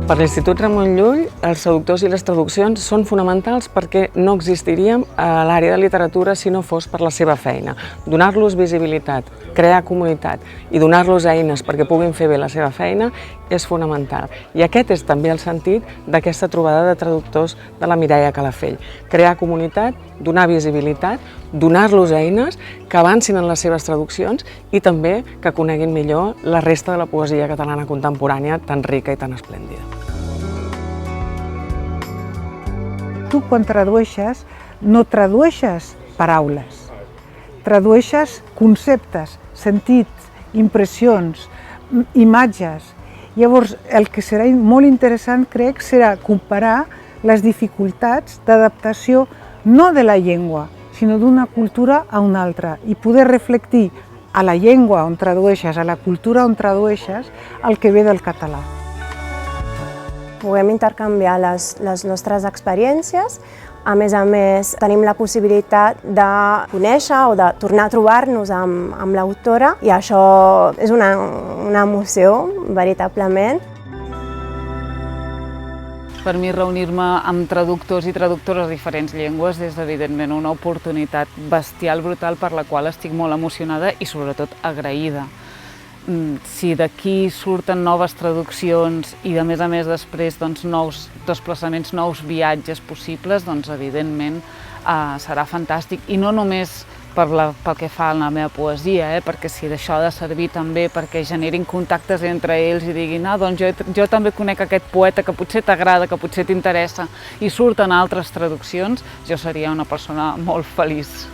Per l'Institut Ramon Llull, els traductors i les traduccions són fonamentals perquè no existiríem a l'àrea de literatura si no fos per la seva feina. Donar-los visibilitat, crear comunitat i donar-los eines perquè puguin fer bé la seva feina és fonamental. I aquest és també el sentit d'aquesta trobada de traductors de la Mireia Calafell. Crear comunitat, donar visibilitat, donar-los eines que avancin en les seves traduccions i també que coneguin millor la resta de la poesia catalana contemporània tan rica i tan esplèndida. Tu, quan tradueixes, no tradueixes paraules, tradueixes conceptes, sentits, impressions, imatges. Llavors, el que serà molt interessant, crec, serà comparar les dificultats d'adaptació no de la llengua, sinó d'una cultura a una altra i poder reflectir a la llengua on tradueixes, a la cultura on tradueixes, el que ve del català. Puguem intercanviar les nostres experiències. A més, tenim la possibilitat de conèixer o de tornar a trobar-nos amb l'autora i això és una emoció, veritablement. Per mi, reunir-me amb traductors i traductores de diferents llengües és, evidentment, una oportunitat bestial, brutal, per la qual estic molt emocionada i, sobretot, agraïda. Si d'aquí surten noves traduccions i, a més, després nous desplaçaments, nous viatges possibles, doncs, evidentment, serà fantàstic. I no només pel que fa a la meva poesia, perquè si d'això ha de servir també perquè generin contactes entre ells i diguin doncs jo també conec aquest poeta que potser t'agrada, que potser t'interessa, i surten altres traduccions, jo seria una persona molt feliç.